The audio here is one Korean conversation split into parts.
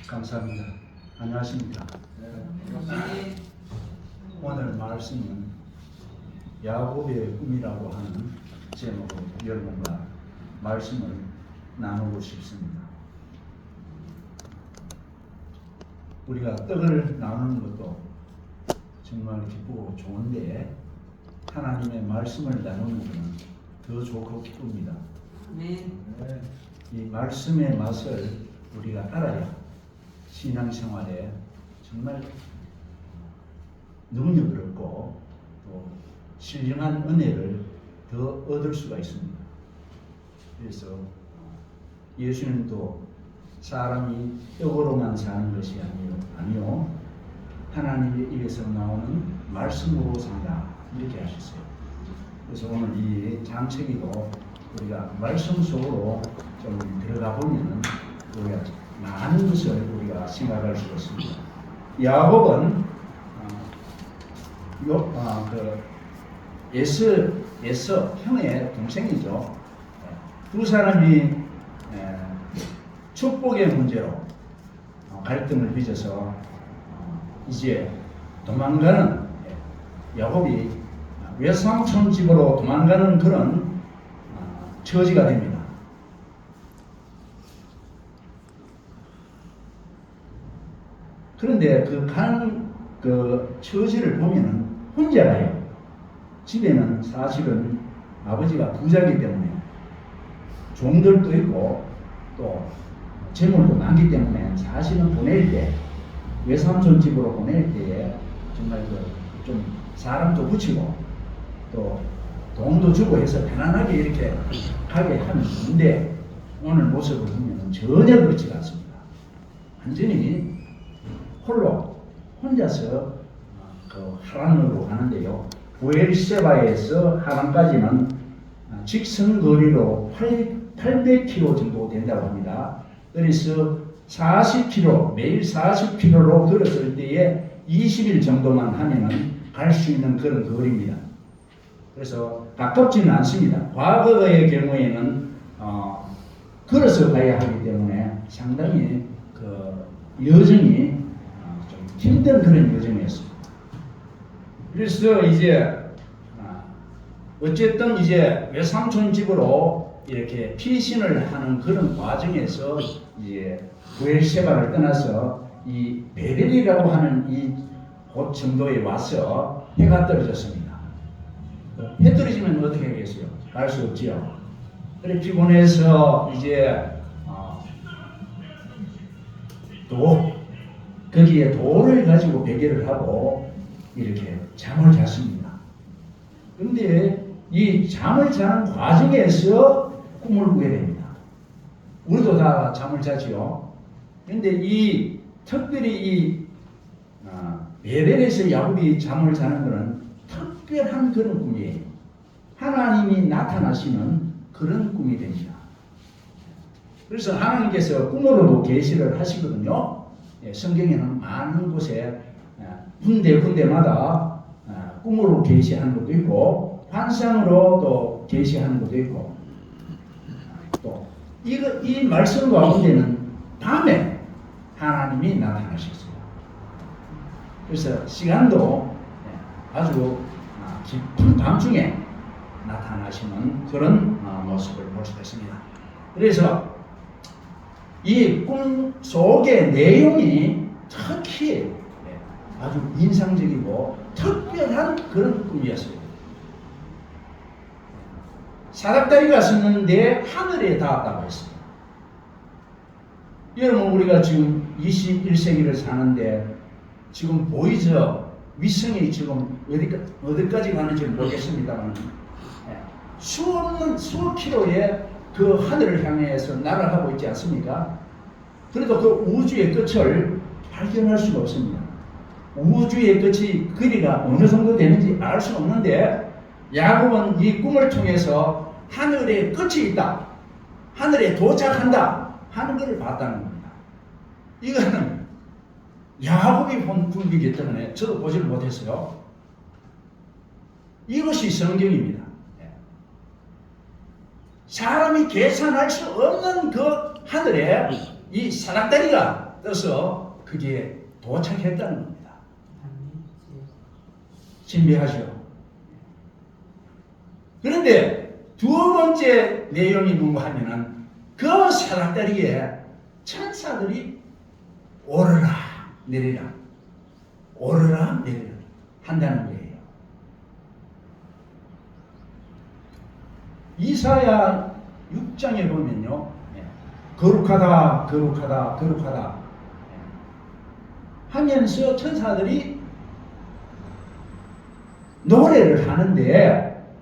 감사합니다. 안녕하십니까. 오늘 말씀은 야곱의 꿈이라고 하는 제목으로 여러분과 말씀을 나누고 싶습니다. 우리가 떡을 나누는 것도 정말 기쁘고 좋은데 하나님의 말씀을 나누는 것은 더 좋고 기쁩니다. 이 말씀의 맛을 우리가 알아야 신앙생활에 정말 능력을 얻고 또 신령한 은혜를 더 얻을 수가 있습니다. 그래서 예수님도 사람이 떡으로만 사는 것이 아니요 하나님의 입에서 나오는 말씀으로 산다 이렇게 하셨어요. 그래서 오늘 이 장책이도 우리가 말씀 속으로 좀 들어가 보면 우리가 많은 것을 우리가 생각할 수 있습니다. 야곱은 에서 형의 동생이죠. 두 사람이 축복의 문제로 갈등을 빚어서 이제 도망가는 야곱이 외삼촌 집으로 도망가는 그런 처지가 됩니다. 그런데 그 처지를 보면은 혼자 가요. 집에는 사실은 아버지가 부자이기 때문에 종들도 있고 또 재물도 많기 때문에 사실은 보낼 때 외삼촌 집으로 보낼 때에 정말 좀 사람도 붙이고 또 돈도 주고 해서 편안하게 이렇게 가게 하면 좋은데 오늘 모습을 보면 전혀 그렇지 않습니다. 완전히 혼자서 그 하란으로 가는데요. 부엘세바에서 하란까지는 직선 거리로 800km 정도 된다고 합니다. 그래서 40km, 매일 40km로 걸었을 때에 20일 정도만 하면은 갈 수 있는 그런 거리입니다. 그래서 가깝지는 않습니다. 과거의 경우에는 걸어서 가야 하기 때문에 상당히 그 여정이 좀 힘든 그런 여정이었습니다. 그래서 이제 어쨌든 이제 외삼촌 집으로 이렇게 피신을 하는 그런 과정에서 이제 부엘세바를 떠나서 이 베델이라고 하는 이 곳 정도에 와서 해가 떨어졌습니다. 해 떨어지면 어떻게 하겠어요? 갈 수 없지요. 그래 피곤해서 이제 거기에 돌을 가지고 베개를 하고 이렇게 잠을 잤습니다. 그런데 이 잠을 자는 과정에서 꿈을 꾸게 됩니다. 우리도 다 잠을 자지요. 그런데 특별히 이 베델에서 야곱이 잠을 자는 것은 특별한 그런 꿈이에요. 하나님이 나타나시는 그런 꿈이 됩니다. 그래서 하나님께서 꿈으로도 계시를 하시거든요. 성경에는 많은 곳에 군데군데마다 꿈으로 계시하는 것도 있고 환상으로 또 계시하는 것도 있고 또 이 말씀 가운데는 밤에 하나님이 나타나셨어요. 그래서 시간도 아주 깊은 밤중에 나타나시는 그런 모습을 볼 수가 있습니다. 그래서 이 꿈 속의 내용이 특히 아주 인상적이고 특별한 그런 꿈이었어요. 사닥다리가 섰는데 하늘에 닿았다고 했어요. 여러분 우리가 지금 21세기를 사는데 지금 보이죠? 위성이 지금 어디까지 가는지 모르겠습니다만 수억 킬로의 그 하늘을 향해서 날아가고 있지 않습니까? 그래도 그 우주의 끝을 발견할 수가 없습니다. 우주의 끝이 거리가 어느 정도 되는지 알 수 없는데 야곱은 이 꿈을 통해서 하늘에 끝이 있다, 하늘에 도착한다 하는 것을 봤다는 겁니다. 이거는 야곱이 본 꿈이기 때문에 저도 보지를 못했어요. 이것이 성경입니다. 사람이 계산할 수 없는 그 하늘에 이 사닥다리가 떠서 그게 도착했다는 겁니다. 신비하죠. 그런데 두 번째 내용이 뭔가 하면은 그 사닥다리에 천사들이 오르라 내리라 오르라 내리라 한다는 거예요. 이사야 6장에 보면요, 거룩하다 거룩하다 거룩하다 하면서 천사들이 노래를 하는데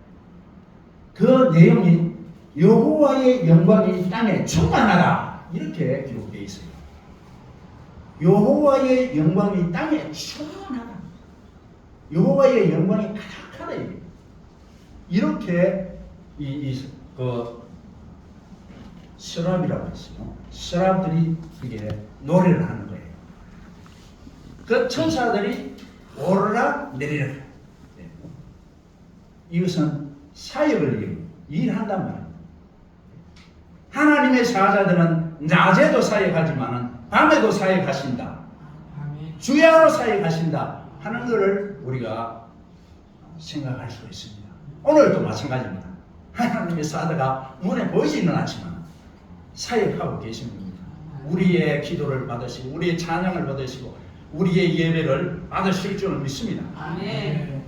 그 내용이 여호와의 영광이 땅에 충만하다 이렇게 기록되어 있어요. 여호와의 영광이 땅에 충만하다. 여호와의 영광이 가득하다. 이렇게 그 스랍이라고 했어요. 스랍들이 이게 노래를 하는 거예요. 그 천사들이 오르락 내리락. 이것은 사역을 일한단 말입니다. 하나님의 사자들은 낮에도 사역하지만 밤에도 사역하신다. 주야로 사역하신다 하는 것을 우리가 생각할 수 있습니다. 오늘도 마찬가지입니다. 하나님의 사자가 눈에 보이지는 않지만 사역하고 계신 겁니다. 우리의 기도를 받으시고 우리의 찬양을 받으시고 우리의 예배를 받으실 줄을 믿습니다. 아멘.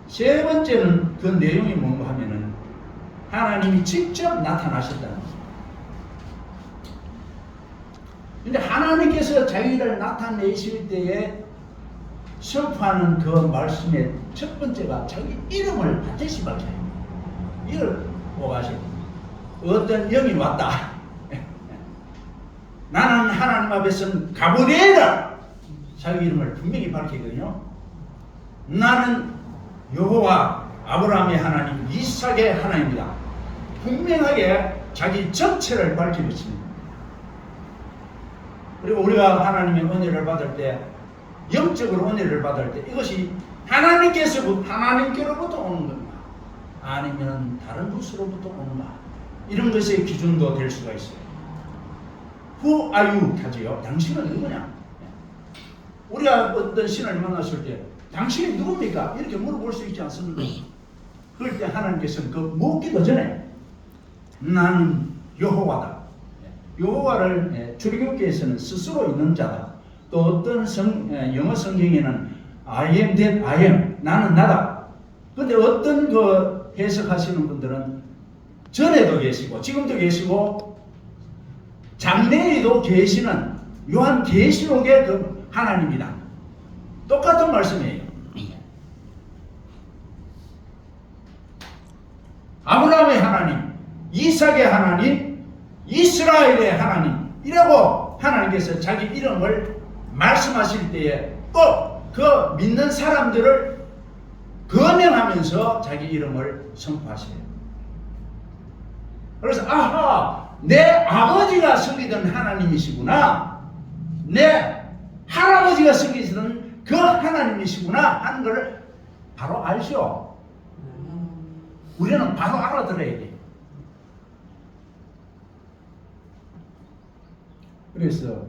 세 번째는 그 내용이 뭔가 하면은 하나님이 직접 나타나셨다는 겁니다. 근데 하나님께서 자기를 나타내실 때에 선포하는 그 말씀의 첫 번째가 자기 이름을 반드시 밝혀야 합니다. 이걸 보고 하시고 어떤 영이 왔다. 나는 하나님 앞에서는 가브리엘이다. 자기 이름을 분명히 밝히거든요. 나는 여호와 아브라함의 하나님, 이삭의 하나님이다. 분명하게 자기 정체를 밝히고 있습니다. 그리고 우리가 하나님의 은혜를 받을 때, 영적으로 은혜를 받을 때 이것이 하나님께로부터 오는 건가? 아니면 다른 곳으로부터 오는가? 이런 것의 기준도 될 수가 있어요. Who are you? 하지요. 당신은 누구냐? 우리가 어떤 신을 만났을 때 당신이 누굽니까? 이렇게 물어볼 수 있지 않습니까? 그럴 때 하나님께서는 그 묻기도 전에 나는 여호와다. 여호와를 출애굽기에서는 스스로 있는 자다. 또 어떤 영어 성경에는 I am that I am. 나는 나다. 그런데 어떤 그 해석하시는 분들은 전에도 계시고 지금도 계시고 장래에도 계시는 요한계시록의 그 하나님이다. 똑같은 말씀이에요. 아브라함의 하나님, 이삭의 하나님, 이스라엘의 하나님이라고 하나님께서 자기 이름을 말씀하실 때에 또 그 믿는 사람들을 거명하면서 자기 이름을 선포하세요. 그래서 아하, 내 아버지가 섬기던 하나님이시구나, 내 할아버지가 섬기던 그 하나님이시구나 하는 걸 바로 알죠. 우리는 바로 알아들어야 돼. 그래서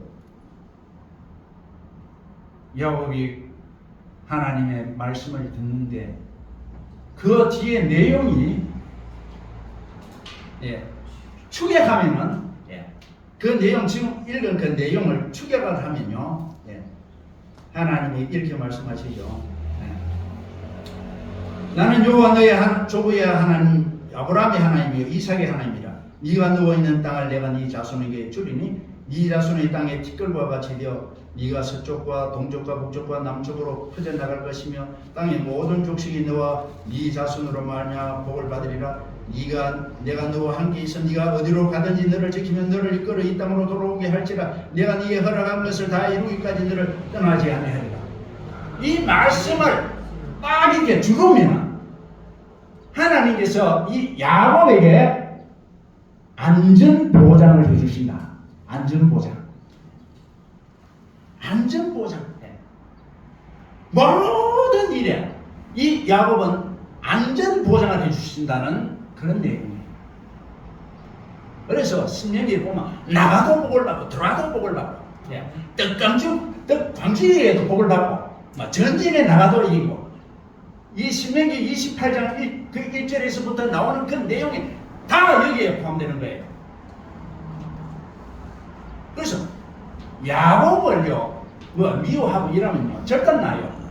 야곱이 하나님의 말씀을 듣는데 그 뒤에 내용이 추격하면은 그 내용 지금 읽은 그 내용을 추격을 하면요, 하나님이 이렇게 말씀하시죠. 나는 여호와 너의 조부의 하나님 아브라함의 하나님이요 이삭의 하나님이라. 네가 누워 있는 땅을 내가 네 자손에게 주리니 네 자손의 땅에 티끌과 같이 되어 네가 서쪽과 동쪽과 북쪽과 남쪽으로 퍼져나갈 것이며 땅의 모든 족속이 너와 네 자손으로 말미암아 복을 받으리라. 내가 너와 함께 있어 네가 어디로 가든지 너를 지키면 너를 이끌어 이 땅으로 돌아오게 할지라. 내가 네게 허락한 것을 다 이루기까지 너를 떠나지 아니하리라. 이 말씀을 딱 이렇게 주르면 하나님께서 이 야곱에게 안전 보장을 해주신다. 안전 보장. 모든 일에 이 야곱은 안전 보장을 해주신다는 그런 내용이에요. 그래서 신명기에 보면 나가도 복을 받고 들어와도 복을 받고 떡광주에도 복을 받고 전쟁에 나가도 이기고 이 신명기 28장 그 1절에서부터 나오는 그 내용이 다 여기에 포함되는 거예요. 그래서 야곱을요 미워하고 이러면요 절단나요.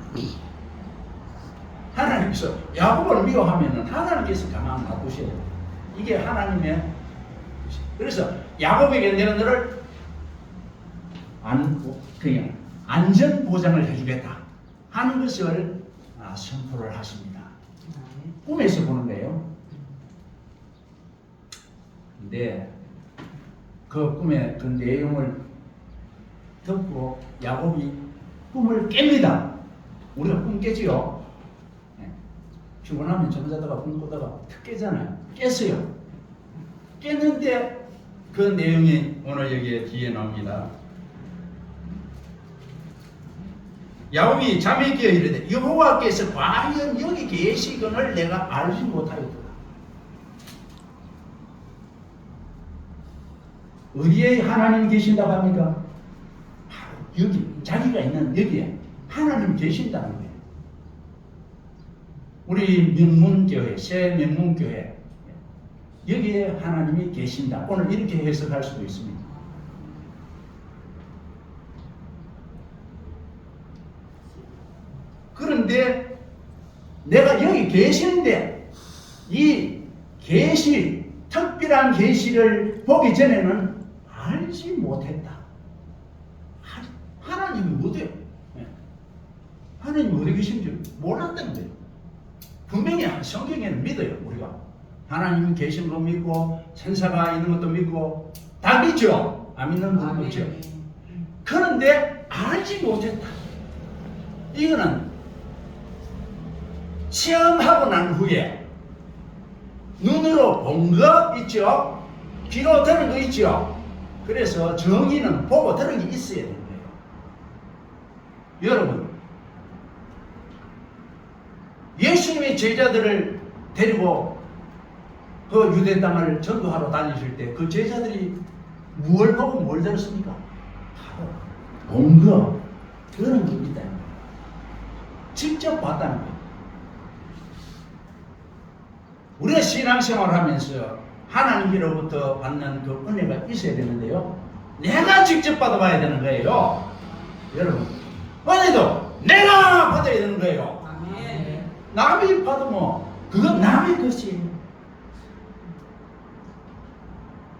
하나님께서 야곱을 미워하면은 하나님께서 가만 놔두셔야 돼요. 이게 하나님의. 그래서 야곱에게 내가 너를 그냥 안전 보장을 해주겠다 하는 것을 선포를 하십니다. 꿈에서 보는 거예요. 근데 그 꿈의 그 내용을 듣고 야곱이 꿈을 깹니다. 우리가 꿈 깨지요. 피곤하면 잠자다가 꿈 꾸다가 탁 깨잖아요. 깼어요. 깼는데 그 내용이 오늘 여기에 뒤에 나옵니다. 야곱이 잠에 깨어 이르되 여호와께서 과연 여기 계시거늘 내가 알지 못하였도다. 어디에 하나님 계신다고 합니까? 바로 여기 자기가 있는 여기에 하나님 계신다는 거예요. 우리 명문교회, 새 명문교회 여기에 하나님이 계신다. 오늘 이렇게 해석할 수도 있습니다. 그런데 내가 여기 계시는데 이 계시, 특별한 계시를 보기 전에는 알지 못했다. 하나님이 어디에? 하나님이 어디 계신지 몰랐다는 거예요. 분명히 성경에는 믿어요. 우리가 하나님이 계신 거 믿고 천사가 있는 것도 믿고 다 믿죠. 안 믿는 거 없죠. 그런데 알지 못했다. 이거는 체험하고 난 후에 눈으로 본 거 있죠. 귀로 들은 거 있죠. 그래서 정의는 보고 들은 게 있어야 되는 거예요. 여러분, 예수님이 제자들을 데리고 그 유대 땅을 전도하러 다니실 때 그 제자들이 무엇을 보고 뭘 들었습니까? 바로 본 거, 들은 거 있다는 거예요. 직접 봤다는 거예요. 우리가 신앙생활을 하면서 하나님으로부터 받는 그 은혜가 있어야 되는데요. 내가 직접 받아봐야 되는 거예요. 여러분, 은혜도 내가 받아야 되는 거예요. 남이 받으면 그건 남의 것이에요.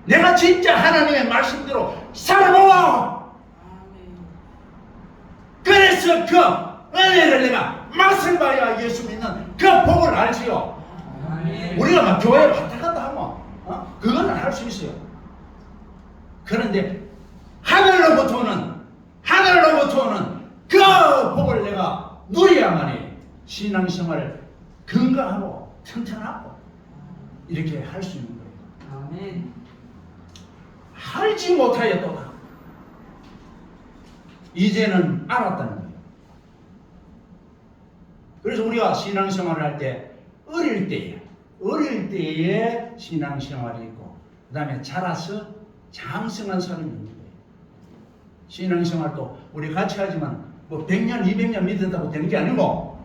내가 진짜 하나님의 말씀대로 살아보아. 그래서 그 은혜를 내가 맛을 봐야 예수 믿는 그 복을 알지요. 우리가 막 교회 왔다 갔다 하면 그거는 할 수 있어요. 그런데 하늘로부터 오는 그 복을 내가 누려야만이 신앙생활을 건강하고 튼튼하고 이렇게 할 수 있는 거예요. 아멘. 알지 못하였도다. 이제는 알았다는 거예요. 그래서 우리가 신앙생활을 할 때 어릴 때에 신앙생활이 있고 그 다음에 자라서 장성한 사람이 있는 거예요. 신앙생활도 우리 같이 하지만 뭐 100년, 200년 믿었다고 되는 게 아니고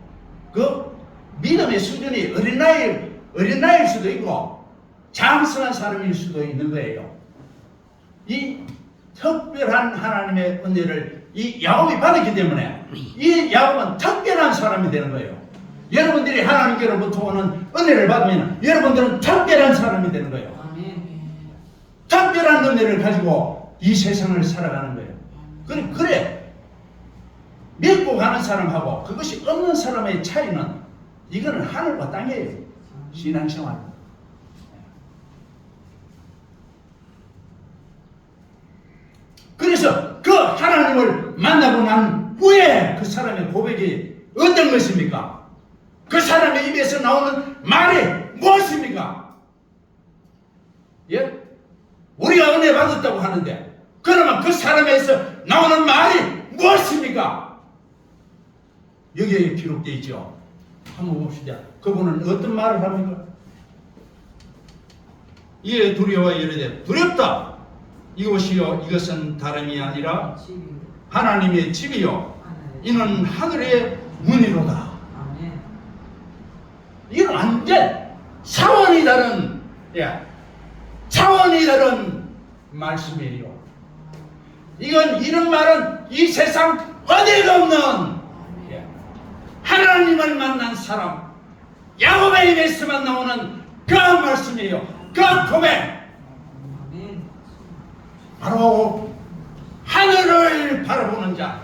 그 믿음의 수준이 어린아이일 수도 있고 장성한 사람일 수도 있는 거예요. 이 특별한 하나님의 은혜를 이 야곱이 받았기 때문에 이 야곱은 특별한 사람이 되는 거예요. 여러분들이 하나님께로부터 오는 은혜를 받으면 여러분들은 특별한 사람이 되는 거예요. 특별한 은혜를 가지고 이 세상을 살아가는 거예요. 그래 믿고 가는 사람하고 그것이 없는 사람의 차이는 이거는 하늘과 땅이에요. 신앙생활. 그래서 그 하나님을 만나고 난 후에 그 사람의 고백이 어떤 것입니까? 그 사람의 입에서 나오는 말이 무엇입니까? 예? 우리가 은혜 받았다고 하는데 그러면 그 사람에서 나오는 말이 무엇입니까? 여기에 기록되어 있죠. 한번 봅시다. 그분은 어떤 말을 합니까? 이에 두려워 이르되 두렵다. 이것이요 이것은 다름이 아니라 하나님의 집이요 이는 하늘의 문이로다. 이건 완전 차원이 다른 차원이 다른 말씀이에요. 이런 말은 이 세상 어디가 없는 하나님을 만난 사람, 야곱의 입에서만 나오는 그 말씀이에요. 그 고백. 바로 하늘을 바라보는 자,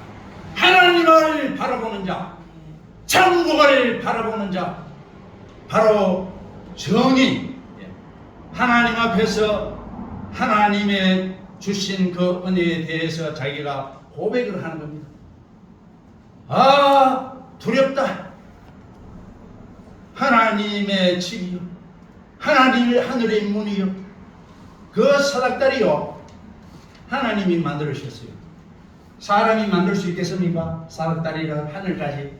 하나님을 바라보는 자, 천국을 바라보는 자, 바로 정의, 하나님 앞에서 하나님의 주신 그 은혜에 대해서 자기가 고백을 하는 겁니다. 아, 두렵다. 하나님의 집이요, 하나님의 하늘의 문이요, 그 사닥다리요, 하나님이 만들으셨어요. 사람이 만들 수 있겠습니까? 사닥다리를 하늘까지.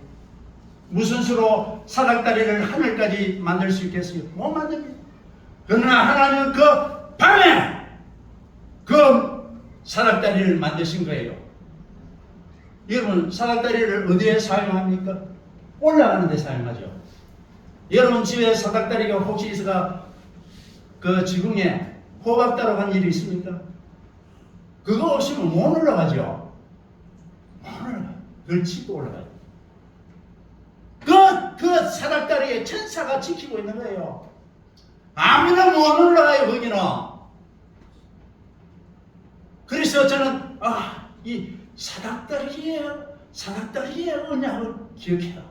무슨 수로 사닥다리를 하늘까지 만들 수 있겠어요? 못 만듭니다. 그러나 하나님은 그 밤에 그 사닥다리를 만드신 거예요. 여러분, 사닥다리를 어디에 사용합니까? 올라가는 데 사용하죠. 여러분 집에 사닥다리가 혹시 있어가 그 지붕에 호박 따러 간 일이 있습니까? 그거 없으면 못 올라가죠. 못 올라가요. 그걸 치고 올라가요. 그 사닥다리에 천사가 지키고 있는 거예요. 아무나 못 올라가요, 거기는. 그래서 저는, 이 사닥다리의 언약을 기억해라.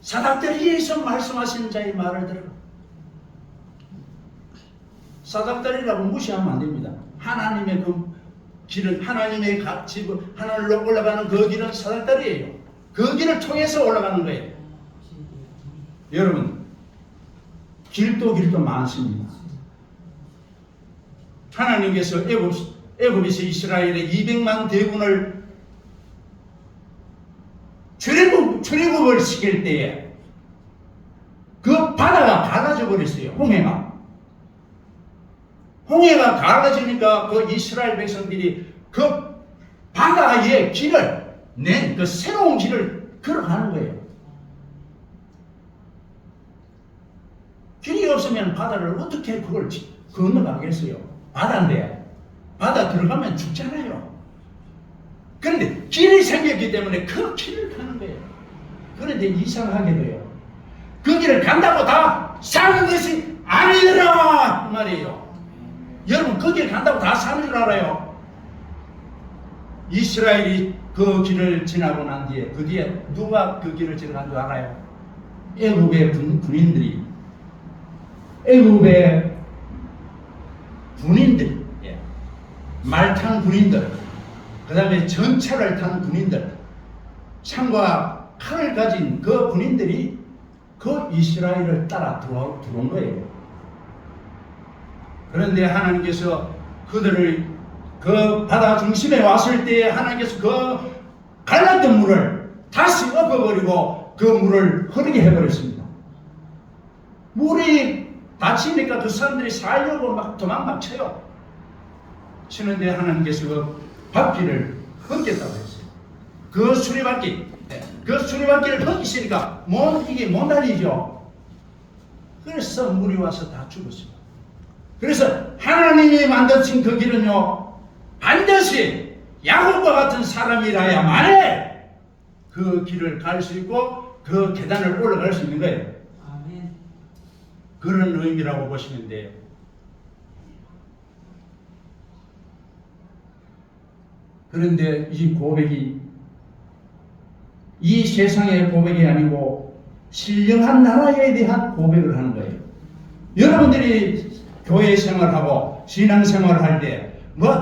사닥다리에서 말씀하시는 자의 말을 들어라. 사닥다리라고 무시하면 안 됩니다. 하나님의 그 길은, 하나님의 집을, 하늘로 올라가는 그 길은 사닥다리예요. 그 길을 통해서 올라가는 거예요. 여러분, 길도 많습니다. 하나님께서 애굽에서 이스라엘의 200만 대군을 출애굽을 시킬 때에 그 바다가 갈라져 버렸어요. 홍해가 갈라지니까 그 이스라엘 백성들이 그 바다의 길을 그 새로운 길을 걸어가는 거예요. 길이 없으면 바다를 어떻게 그걸 건너가겠어요? 바다인데 바다 들어가면 죽잖아요. 그런데 길이 생겼기 때문에 그 길을 가는 거예요. 그런데 이상하게도요, 그 길을 간다고 다 사는 것이 아니더라 그 말이에요. 여러분, 그 길 간다고 다 사는 줄 알아요? 이스라엘이 그 길을 지나고 난 뒤에, 그 뒤에 누가 그 길을 지나간 줄 알아요? 애굽의 군인들이, 애굽의 군인들, 말 탄 군인들, 그 다음에 전차를 탄 군인들, 창과 칼을 가진 그 군인들이 그 이스라엘을 따라 들어온 거예요. 그런데 하나님께서 그들을 그 바다 중심에 왔을 때 하나님께서 그 갈랐던 물을 다시 엎어버리고 그 물을 흐르게 해버렸습니다. 물이 닫히니까 그 사람들이 살려고 막 도망 쳐요. 치는데 하나님께서 그 바퀴를 벗겼다고 했어요. 그 수리바퀴를 벗기시니까 이게 못 다니죠. 그래서 물이 와서 다 죽었습니다. 그래서 하나님이 만드신 그 길은요, 반드시 야곱과 같은 사람이라야만에 그 길을 갈 수 있고 그 계단을 올라갈 수 있는 거예요. 아멘. 그런 의미라고 보시면 돼요. 그런데 이 고백이 이 세상의 고백이 아니고 신령한 나라에 대한 고백을 하는 거예요. 여러분들이 교회 생활하고 신앙 생활을 할 때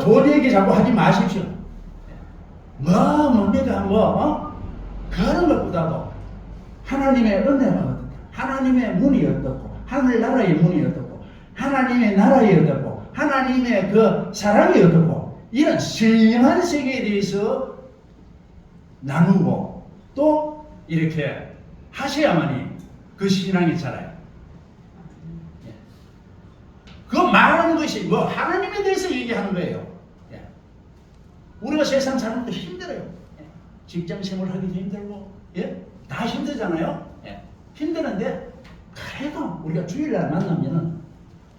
돈 얘기 자꾸 하지 마십시오. 그런 것보다도 하나님의 은혜가 하나님의 문이 어떻고 하늘나라의 문이 어떻고 하나님의 나라에 어떻고 하나님의 그 사랑이 어떻고 이런 신령한 세계에 대해서 나누고 또 이렇게 하셔야만이 그 신앙이 자라요. 예. 그 말하는 것이 뭐 하나님에 대해서 얘기하는 거예요. 예. 우리가 세상 사는 것도 힘들어요. 예. 직장 생활하기도 힘들고, 예? 다 힘들잖아요. 예. 힘드는데 그래도 우리가 주일날 만나면은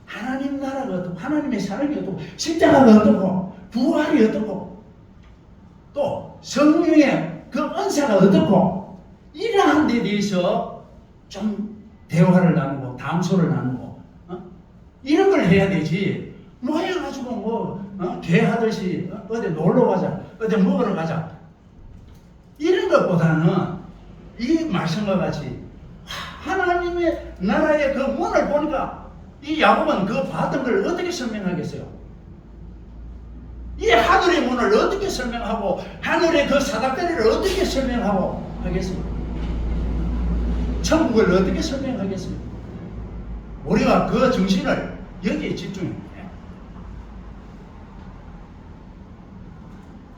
하나님 나라가 어떻고 하나님의 사랑이 어떻고 십자가가 어떻고 부활이 어떻고 또 성령의 그 은사가 어떻고 이러한 데 대해서 좀 대화를 나누고 담소를 나누고 이런 걸 해야 되지 뭐 해가지고 개하듯이 어디 놀러 가자 어디 먹으러 가자 이런 것보다는 이 말씀과 같이 하나님의 나라의 그 문을 보니까 이 야곱은 그 받은 걸 어떻게 설명하겠어요? 이 하늘의 문을 어떻게 설명하고 하늘의 그 사닥다리를 어떻게 설명하고 하겠어요? 천국을 어떻게 설명하겠어요? 우리가 그 정신을 여기에 집중해야 돼요.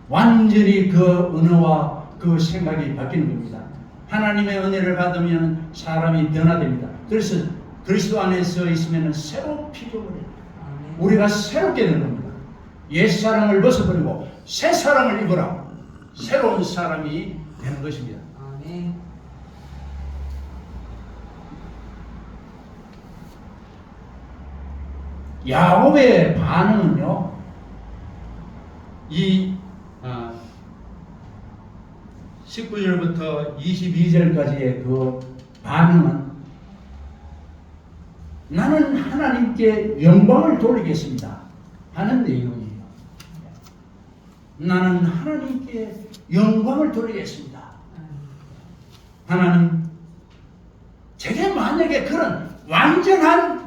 완전히 그 언어와 그 생각이 바뀌는 겁니다. 하나님의 은혜를 받으면 사람이 변화됩니다. 그래서 그리스도 안에서 있으면 새로 피조물이에요. 우리가 새롭게 되는 겁니다. 옛 사람을 벗어버리고 새 사람을 입으라. 새로운 사람이 되는 것입니다. 아멘. 야곱의 반응은요, 이 19절부터 22절까지의 그 반응은 나는 하나님께 영광을 돌리겠습니다 하는 내용이에요. 나는 하나님께 영광을 돌리겠습니다. 하나님, 제게 만약에 그런 완전하고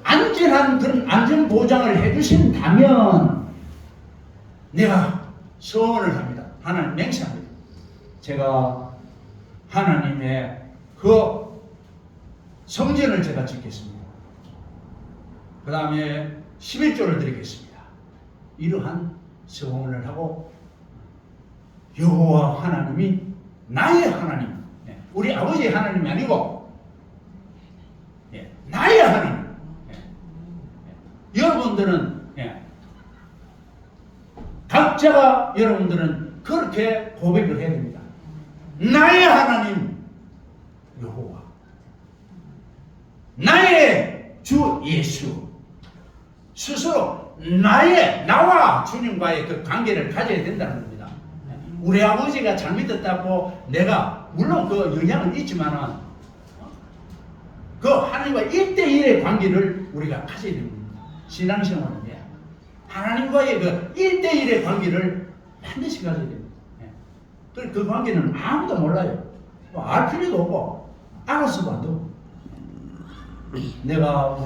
안전한 그런 안전 보장을 해주신다면 내가 소원을 합니다. 하나님 맹세합니다. 제가 하나님의 그 성전을 제가 짓겠습니다. 그 다음에 11조를 드리겠습니다. 이러한 소원을 하고 여호와 하나님이 나의 하나님, 우리 아버지의 하나님이 아니고 나의 하나님. 여러분들은 각자가 여러분들은 그렇게 고백을 해야 됩니다. 나의 하나님 여호와, 나의 주 예수, 스스로 나와 주님과의 그 관계를 가져야 된다는 겁니다. 우리 아버지가 잘 믿었다고 내가 물론 그 영향은 있지만은 그 하나님과 1대1의 관계를 우리가 가져야 됩니다. 신앙생활인데 하나님과의 그 1대1의 관계를 반드시 가져야 됩니다. 그 관계는 아무도 몰라요. 알 필요도 없고 알았어도 안 되고. 내가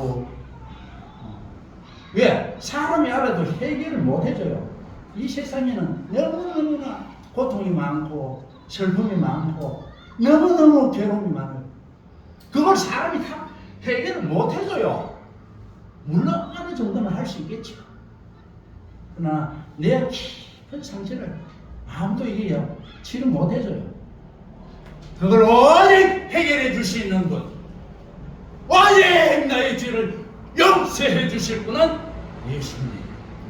왜 사람이 알아도 해결을 못 해줘요. 이 세상에는 너무너무나 고통이 많고 슬픔이 많고 너무너무 괴로움이 많아요. 그걸 사람이 다 해결을 못 해줘요. 물론 어느 정도는 할 수 있겠죠. 그러나 내 깊은 상처를 아무도 이게 치료 못 해줘요. 그걸 오직 해결해 줄 수 있는 분, 오직 나의 죄를 용서해 주실 분은 예수님.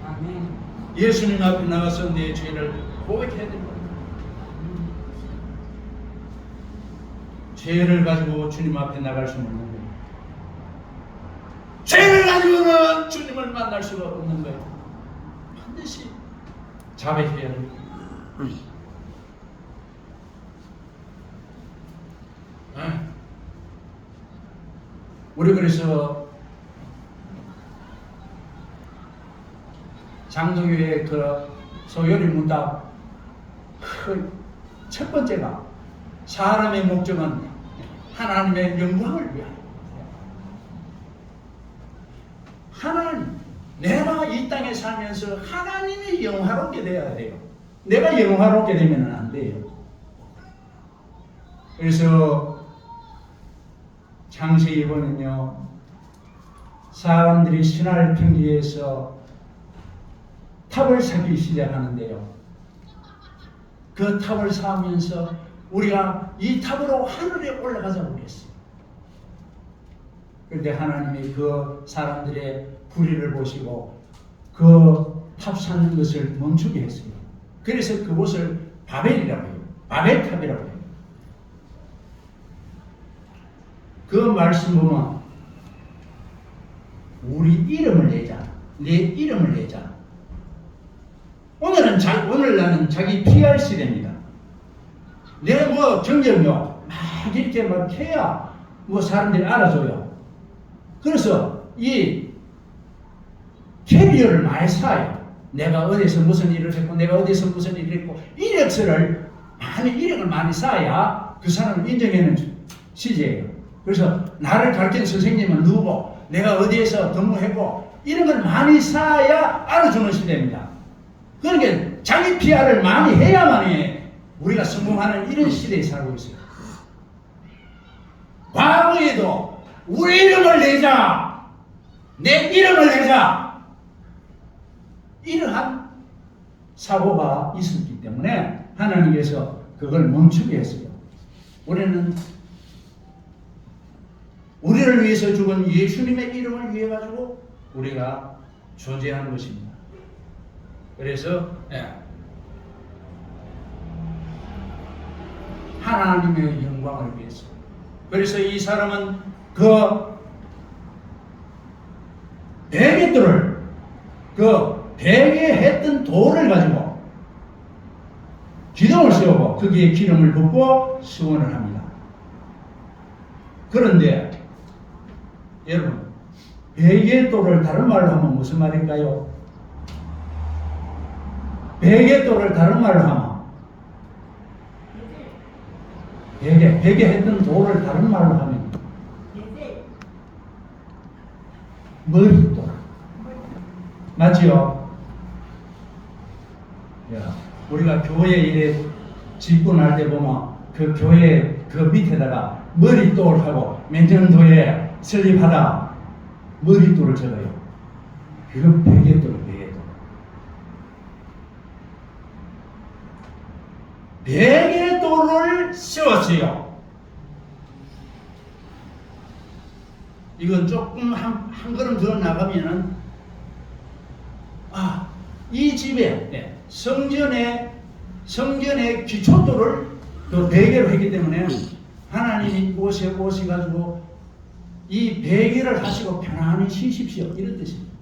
아멘. 예수님 앞에 나가서 내 죄를 고백해야 됩니다. 죄를 가지고 주님 앞에 나갈 수는 없는 거예요. 죄를 가지고는 주님을 만날 수가 없는 거예요. 반드시 자백해야 됩니다. 우리 그래서 장로교회 그 소요리 문답 첫 번째가 사람의 목적은 하나님의 영광을 위하여. 하나님, 내가 이 땅에 살면서 하나님이 영화롭게 되어야 돼요. 내가 영화롭게 되면 안 돼요. 그래서 창세기 보면요, 사람들이 신화를 평지에서 탑을 쌓기 시작하는데요. 그 탑을 쌓으면서 우리가 이 탑으로 하늘에 올라가자고 그랬어요. 그런데 하나님이 그 사람들의 불의를 보시고 그 탑 쌓는 것을 멈추게 했어요. 그래서 그곳을 바벨이라고 해요. 바벨탑이라고 해요. 그 말씀 보면 우리 이름을 내자. 내 이름을 내자. 오늘날은 자기 PR 시대입니다. 내 뭐 경쟁력 막 이렇게 막 해야 뭐 사람들이 알아줘요. 그래서 이 캐리어를 많이 쌓아요. 내가 어디서 무슨 일을 했고, 내가 어디서 무슨 일을 했고, 이력을 많이 쌓아야 그 사람을 인정하는 시제예요. 그래서 나를 가르친 선생님은 누구고, 내가 어디에서 근무했고, 이런 걸 많이 쌓아야 알아주는 시대입니다. 그러니까 자기 PR을 많이 해야만이 우리가 성공하는 이런 시대에 살고 있어요. 과거에도 우리 이름을 내자, 내 이름을 내자, 이러한 사고가 있었기 때문에 하나님께서 그걸 멈추게 했어요. 우리는 우리를 위해서 죽은 예수님의 이름을 위해 가지고 우리가 존재하는 것입니다. 그래서 하나님의 영광을 위해서. 그래서 이 사람은 그 베개돌을, 그 베개했던 돌을 가지고 기둥을 세우고 거기에 기름을 붓고 수건을 합니다. 그런데 여러분, 베개돌을 다른 말로 하면 무슨 말일까요? 베개돌을 다른 말로 하면 베개했던 돌을 다른 말로 하면 머릿돌. 맞지요? 우리가 교회 일에 집권할 때 보면 그 교회 그 밑에다가 머릿돌하고 맹정도에 설립하다 머릿돌을 적어요. 그건 베개돌. 베개돌을 세웠어요. 이건 조금 한 걸음 더 나가면은 이 집에 성전의 기초돌을 그 베개로 했기 때문에 하나님이 옷에 오셔가지고 이 베개를 하시고 편안히 쉬십시오, 이런 뜻입니다.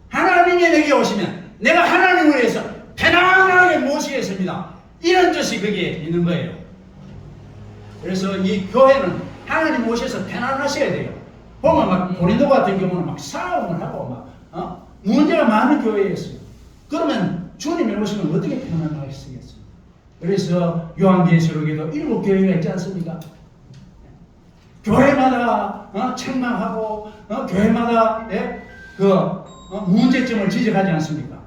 하나님이 내게 오시면 내가 하나님을 위해서 편안하게 모시겠습니다, 이런 뜻이 거기에 있는 거예요. 그래서 이 교회는 하나님 오셔서 편안하셔야 돼요. 보면 막 고린도 같은 경우는 막 싸움을 하고 막 문제가 많은 교회였어요. 그러면 주님이 오시면 어떻게 편안하시겠어요? 그래서 요한계시록에도 7교회가 있지 않습니까? 교회마다 책망하고 교회마다 문제점을 지적하지 않습니까?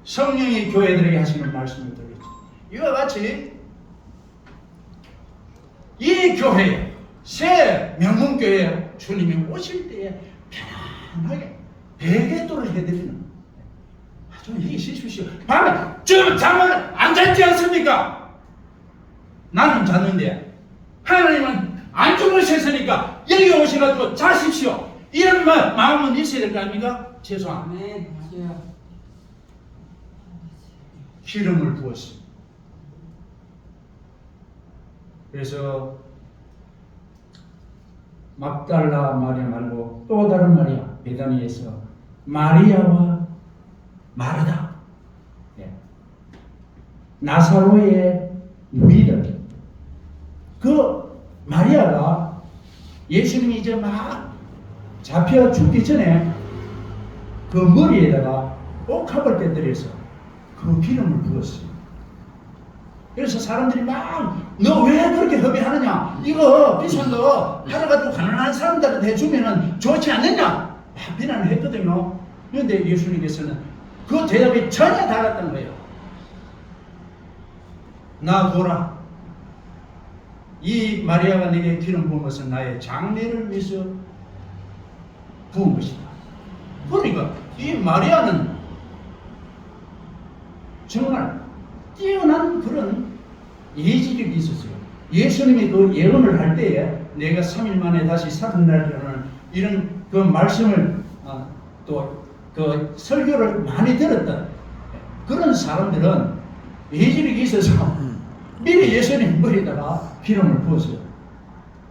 성령이 교회들에게 하시는 말씀을 들었죠. 이와 같이 이 교회, 새 명문교회 주님이 오실 때에 편안하게 베개돌을 해드리는, 좀 여기 쉬십시오. 밤에 지금 잠을 안 잤지 않습니까? 나는 잤는데 하나님은 안 주무셨으니까 여기 오셔가지고 자십시오, 이런 마음은 있어야 될 거 아닙니까? 죄송합니다. 기름을 부었습니다. 그래서 막달라 마리아 말고 또 다른 마리아, 베다니에서 마리아와 마르다, 나사로의 누이들, 그 마리아가 예수님이 이제 막 잡혀 죽기 전에 그 머리에다가 옥합을 떼들여서 그 기름을 부었어요. 그래서 사람들이 막 너 왜 그렇게 협의하느냐, 이거 비싼 거 팔아가지고 가난한 사람들한테 해주면은 좋지 않느냐 비난을 했거든요. 그런데 예수님께서는 그 대답이 전혀 달랐던 거예요. 나 보라, 이 마리아가 내게 기름 부은 것은 나의 장례를 위해서 부은 것이다. 그러니까 이 마리아는 정말 뛰어난 그런 예지력이 있었어요. 예수님이 그 예언을 할 때에 내가 3일 만에 다시 살아나리라는 이런 그 말씀을 또 그 설교를 많이 들었던 그런 사람들은 예지력이 있어서 미리 예수님 머리에다가 기름을 부었어요.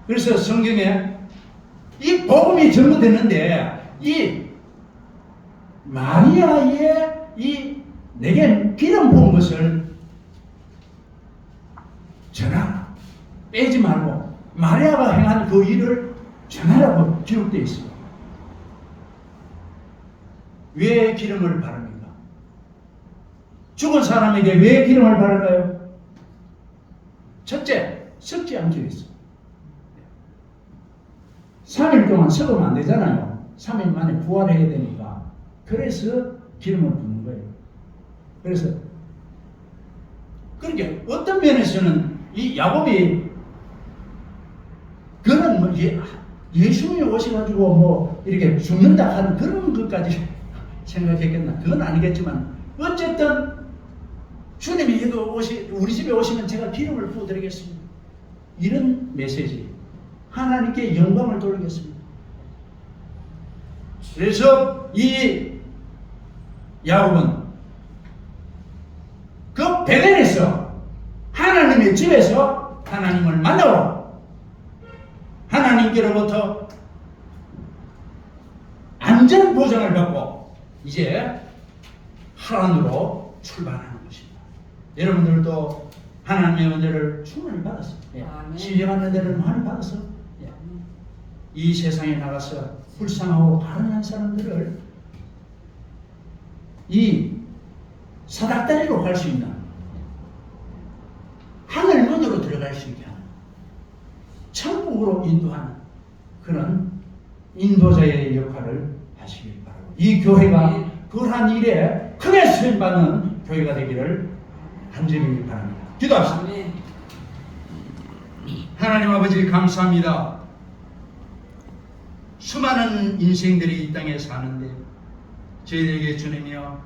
그래서 성경에 이 복음이 전부됐는데 이 마리아의 이 내게 기름 부은 것을 전하라. 빼지 말고 마리아가 행한 그 일을 전하라고 기록되어 있습니다. 왜 기름을 바릅니까? 죽은 사람에게 왜 기름을 바를까요? 첫째, 썩지 않기 위해서. 3일 동안 썩으면 안 되잖아요. 3일 만에 부활해야 되니까. 그래서 기름을 붓는 거예요. 그래서 그렇게 어떤 면에서는 이 야곱이 그런 뭐 예수님이 오셔가지고 뭐 이렇게 죽는다 하는 그런 것까지 생각했겠나? 그건 아니겠지만 어쨌든 주님이 이거 우리 집에 오시면 제가 기름을 부어드리겠습니다. 이런 메시지. 하나님께 영광을 돌리겠습니다. 그래서 이 야곱은 그 베델에서 하나님의 집에서 하나님을 만나고 하나님께로부터 안전 보장을 받고 이제 하란으로 출발하는 것입니다. 여러분들도 하나님의 은혜를 충분히 받았어요. 신령한 은혜를 많이 받았어. 이 세상에 나가서 불쌍하고 가난한 사람들을 이 사닥다리로 갈 수 있는 하늘 문으로 들어갈 수 있게 하는 천국으로 인도하는 그런 인도자의 역할을 하시길 바라고 이 교회가 그러한 일에 크게 쓰임받는 교회가 되기를 간절히 바랍니다. 기도합시다. 하나님 아버지 감사합니다. 수많은 인생들이 이 땅에 사는데 저희에게 주님이여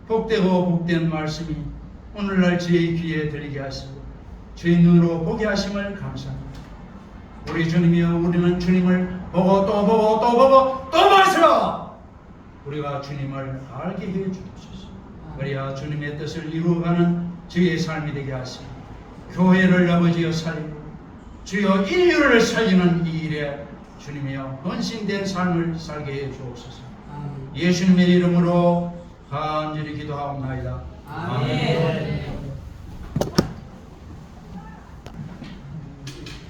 복되고 복된 말씀이 오늘날 저희 귀에 들리게 하시고 저희 눈으로 보게 하심을 감사합니다. 우리 주님이여 우리는 주님을 보고 또 보고 또 보고 또 봐서 우리가 주님을 알게 해 주옵소서. 그래야 주님의 뜻을 이루어가는 저희의 삶이 되게 하시고 교회를 아버지여 살리고 주여 인류를 살리는 이 일에 주님이여 헌신된 삶을 살게 해 주옵소서. 예수님의 이름으로 간절히 기도하옵나이다. 아멘.